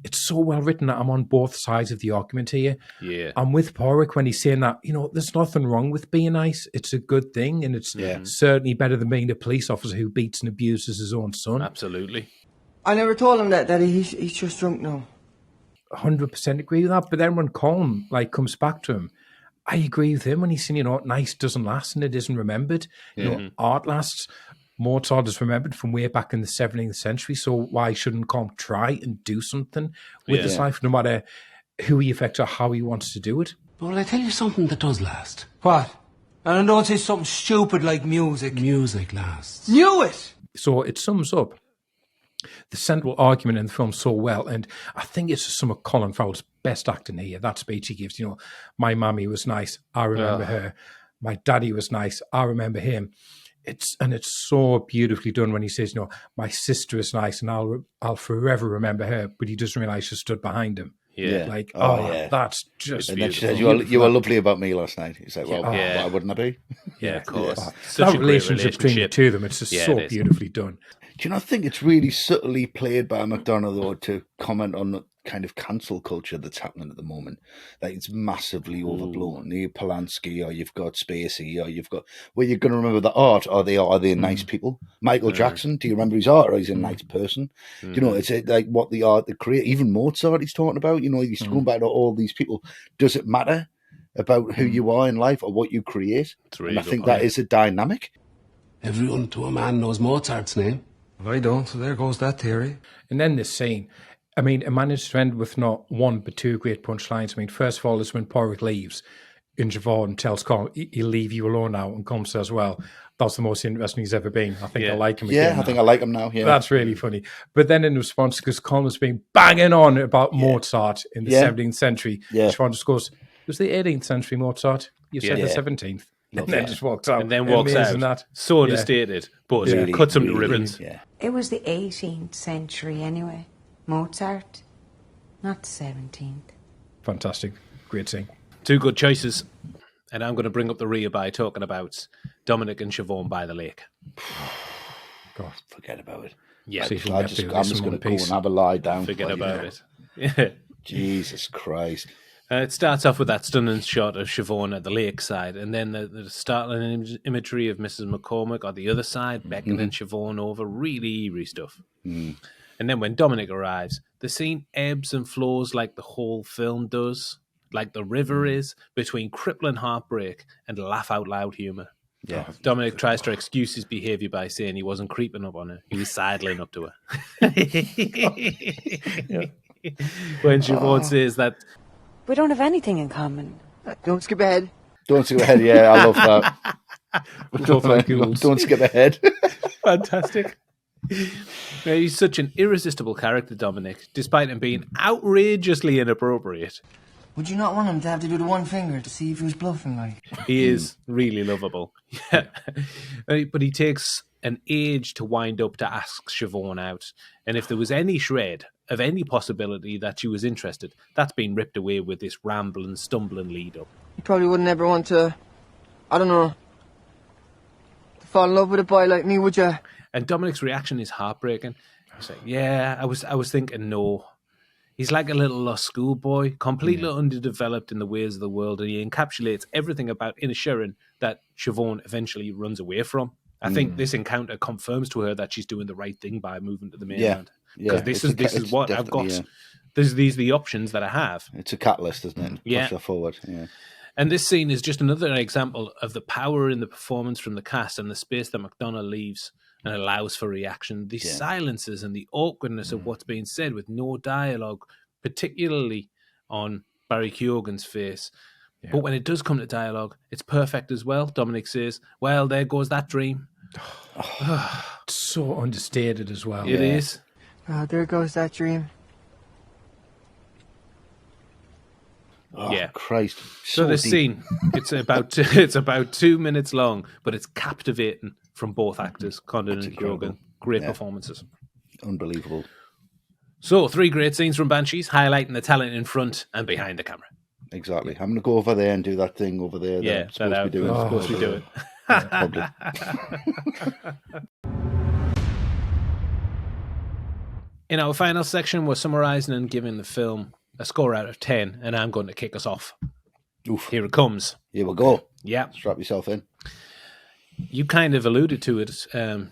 it's so well written that I'm on both sides of the argument here. Yeah. I'm with Pádraic when he's saying that, there's nothing wrong with being nice. It's a good thing. And it's certainly better than being a police officer who beats and abuses his own son. Absolutely. I never told him that he's just drunk now. 100% agree with that. But then when Colm comes back to him, I agree with him when he's saying, nice doesn't last and it isn't remembered. Art lasts. Mozart is remembered from way back in the 17th century. So why shouldn't Colm try and do something with his life, no matter who he affects or how he wants to do it? But will I tell you something that does last? What? And I don't say something stupid like music. Music lasts. Knew it! So it sums up the central argument in the film so well, and I think it's some of Colin Farrell's best acting here. That speech he gives, my mammy was nice, I remember her. My daddy was nice, I remember him. It's so beautifully done when he says, my sister is nice, and I'll forever remember her. But he doesn't realize she stood behind him. Yeah. That's just. And then she says, "You were lovely about me last night." He's like, "Well, why wouldn't I be?" Yeah, of course. Such that relationship between the two of them, it's just so beautifully done. Do you not think it's really subtly played by McDonagh, though, to comment on the kind of cancel culture that's happening at the moment? Like, it's massively overblown. You've Polanski, or you've got Spacey, or you've got... Well, you're going to remember the art, or are they nice people? Michael Jackson, do you remember his art, or he's a nice person? It's like what the art they create. Even Mozart he's talking about, he's going back to all these people. Does it matter about who you are in life or what you create? Really, and I think that is a dynamic. Everyone to a man knows Mozart's name. Well, I don't, so there goes that theory. And then this scene, I mean, it managed to end with not one but 2 great punchlines. I mean, first of all is when Pádraic leaves, and Siobhan tells Colm, he'll leave you alone now, and Colm says, well, that's the most interesting he's ever been. I think I like him again. Yeah, I think I like him now, yeah. That's really funny. But then in response, because Colm has been banging on about Mozart in the 17th century, Siobhan just goes, it was the 18th century Mozart. You said the 17th. And then just walks out. And then walks out. That. So understated, but cuts him to ribbons. Yeah. It was the 18th century anyway. Mozart, not the 17th. Fantastic. Great scene. 2 good choices. And I'm going to bring up the rear by talking about Dominic and Siobhan by the lake. God, forget about it. Yeah. I'm just going to go and have a lie down. Forget about it. Yeah. Jesus Christ. It starts off with that stunning shot of Siobhan at the lakeside, and then the startling imagery of Mrs. McCormick on the other side, beckoning Siobhan over. Really eerie stuff. And then when Dominic arrives, the scene ebbs and flows like the whole film does, like the river is, between crippling heartbreak and laugh-out-loud humour. Yeah. Dominic tries to excuse his behaviour by saying he wasn't creeping up on her. He was sidling up to her. When Siobhan says that... We don't have anything in common. Don't skip ahead. Don't skip ahead, yeah, I love that. Don't skip ahead. Fantastic. He's such an irresistible character, Dominic, despite him being outrageously inappropriate. Would you not want him to have to do the one finger to see if he was bluffing, like? He is really lovable. Yeah. But he takes an age to wind up to ask Siobhan out. And if there was any shred of any possibility that she was interested, that's been ripped away with this rambling, stumbling lead-up. You probably wouldn't ever want to, I don't know, to fall in love with a boy like me, would you? And Dominic's reaction is heartbreaking. He's like, yeah, I was thinking no. He's like a little lost schoolboy, completely underdeveloped in the ways of the world, and he encapsulates everything about Inisherin that Siobhan eventually runs away from. I think this encounter confirms to her that she's doing the right thing by moving to the mainland. Because this is what I've got. Yeah. These are the options that I have. It's a catalyst, isn't it? Push her forward. Yeah. And this scene is just another example of the power in the performance from the cast and the space that McDonagh leaves and allows for reaction. The silences and the awkwardness of what's being said with no dialogue, particularly on Barry Keoghan's face. Yeah. But when it does come to dialogue, it's perfect as well. Dominic says, well, there goes that dream. So understated as well. It is. There goes that dream. Oh, Christ. So the scene, it's about 2 minutes long, but it's captivating from both actors, Colin and Keoghan. Great performances. Unbelievable. So 3 great scenes from Banshees, highlighting the talent in front and behind the camera. Exactly. I'm going to go over there and do that thing over there. Yeah, that I'm supposed to be doing. Of course we do it. Probably. In our final section, we're summarising and giving the film a score out of 10, and I'm going to kick us off. Oof. Here it comes. Here we go. Yeah. Strap yourself in. You kind of alluded to it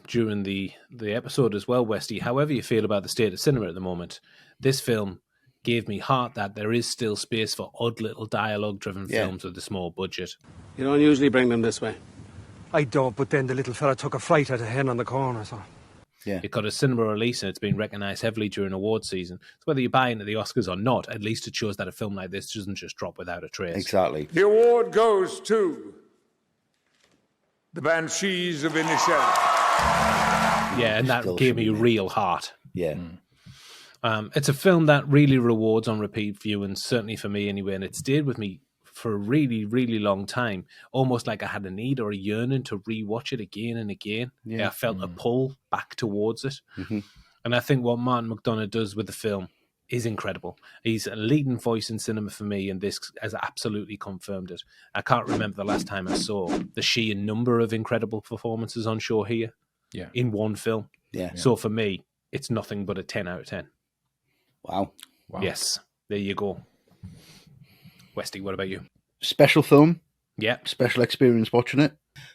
during the episode as well, Westy. However you feel about the state of cinema at the moment, this film gave me heart that there is still space for odd little dialogue-driven films with a small budget. You don't usually bring them this way. I don't, but then the little fella took a fright at a hen on the corner, so... Yeah. It got a cinema release and it's been recognised heavily during award season. So whether you buy into the Oscars or not, at least it shows that a film like this doesn't just drop without a trace. Exactly. The award goes to the Banshees of Inisherin. Yeah, and that gave me real heart. Yeah. It's a film that really rewards on repeat viewing, certainly for me anyway, and it stayed with me for a really, really long time, almost like I had a need or a yearning to rewatch it again and again. Yeah, I felt a pull back towards it. Mm-hmm. And I think what Martin McDonagh does with the film is incredible. He's a leading voice in cinema for me, and this has absolutely confirmed it. I can't remember the last time I saw the sheer number of incredible performances on show here in one film. Yeah. So for me, it's nothing but a 10 out of 10. Wow. Yes, there you go. Westy, what about you? Special film. Yeah. Special experience watching it.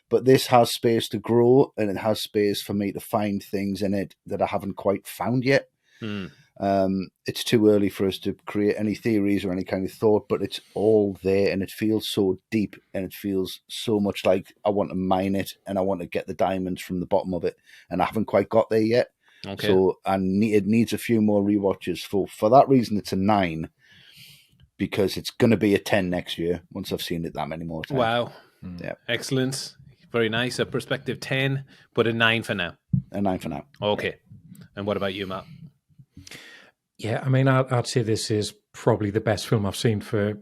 But this has space to grow, and it has space for me to find things in it that I haven't quite found yet. It's too early for us to create any theories or any kind of thought, but it's all there, and it feels so deep, and it feels so much like I want to mine it, and I want to get the diamonds from the bottom of it, and I haven't quite got there yet. Okay. So it needs a few more rewatches. For that reason, it's a 9. Because it's going to be a 10 next year once I've seen it that many more times. Wow. Yeah. Excellent. Very nice. A perspective 10, but a 9 for now. A 9 for now. Okay. And what about you, Matt? Yeah, I mean, I'd say this is probably the best film I've seen for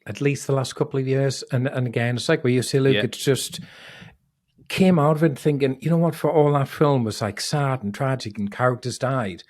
at least the last couple of years. And again, it's like what you say, Luke, it's just came out of it thinking, you know what, for all that film was like sad and tragic and characters died,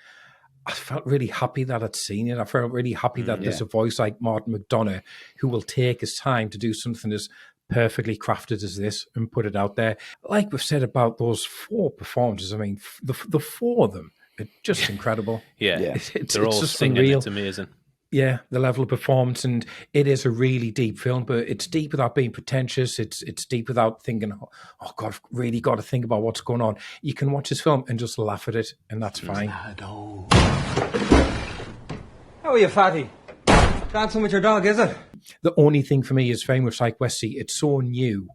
I felt really happy that I'd seen it. I felt really happy that there's a voice like Martin McDonagh who will take his time to do something as perfectly crafted as this and put it out there. Like we've said about those 4 performances, I mean, the 4 of them are just incredible. Yeah. They're all just singing. unreal. It's amazing. Yeah, the level of performance, and it is a really deep film, but it's deep without being pretentious. It's deep without thinking, oh God, I've really got to think about what's going on. You can watch this film and just laugh at it, and that's fine. How are you, fatty? Dancing with your dog, is it? The only thing for me is very much like Westy. It's so new.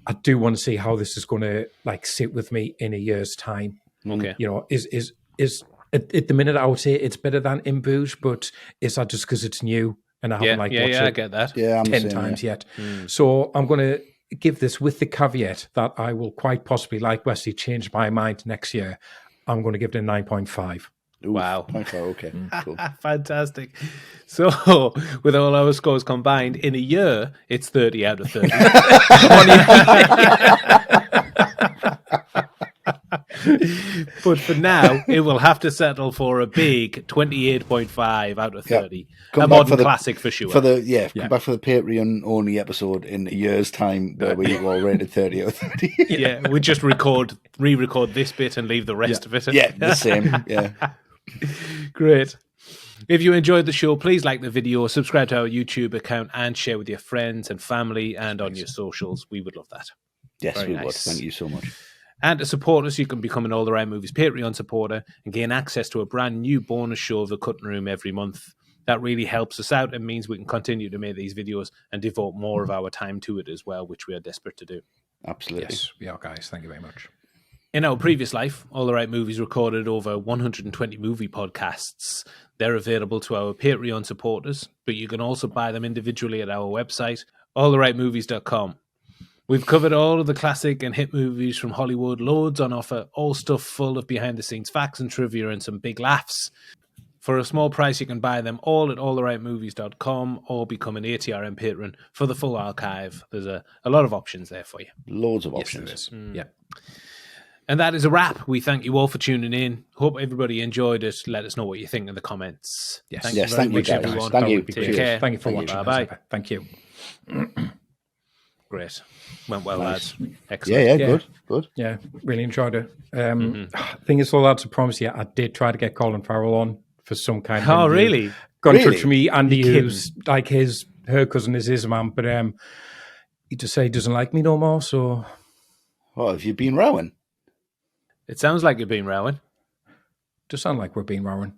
I do want to see how this is going to like sit with me in a year's time. Okay, you know, is at the minute, I would say it's better than In Bruges, but is that just because it's new and I haven't watched it I get that. 10 times yet? So I'm going to give this with the caveat that I will quite possibly, like Wesley, change my mind next year. I'm going to give it a 9.5. Wow. Okay. Cool. Fantastic. So, with all our scores combined, in a year, it's 30 out of 30. But for now, it will have to settle for a big 28.5 out of 30. A modern classic for sure. Come back for the Patreon-only episode in a year's time where we've all rated 30 out of 30. Yeah, we just re-record this bit and leave the rest of it. Yeah, the same. Yeah. Great. If you enjoyed the show, please like the video, subscribe to our YouTube account, and share with your friends and family and on your socials. We would love that. Yes, Very we nice. would. Thank you so much. And to support us, you can become an All the Right Movies Patreon supporter and gain access to a brand new bonus show of The Cutting Room every month. That really helps us out and means we can continue to make these videos and devote more of our time to it as well, which we are desperate to do. Absolutely. Yes, we are, guys. Thank you very much. In our previous life, All the Right Movies recorded over 120 movie podcasts. They're available to our Patreon supporters, but you can also buy them individually at our website, alltherightmovies.com. We've covered all of the classic and hit movies from Hollywood, loads on offer, all stuff full of behind-the-scenes facts and trivia and some big laughs. For a small price, you can buy them all at alltherightmovies.com or become an ATRM patron for the full archive. There's a lot of options there for you. Loads of options. Yes, there is. Yeah. And that is a wrap. We thank you all for tuning in. Hope everybody enjoyed it. Let us know what you think in the comments. Yes. Thank you very much, guys. everyone. Thank you. Take care. Thank you for watching. Bye-bye. Thank you. Great. Went well, Nice. lads. Excellent. Yeah, good. Yeah, really enjoyed it. Thing is, though, lads, I promise you, I did try to get Colin Farrell on for some kind of Oh, interview. really? Got in Really? touch with me, Andy You Hughes, like her cousin is his man, but he just said he doesn't like me no more, so... What, have you been rowing? It sounds like you've been rowing. Just sound like we're being rowing.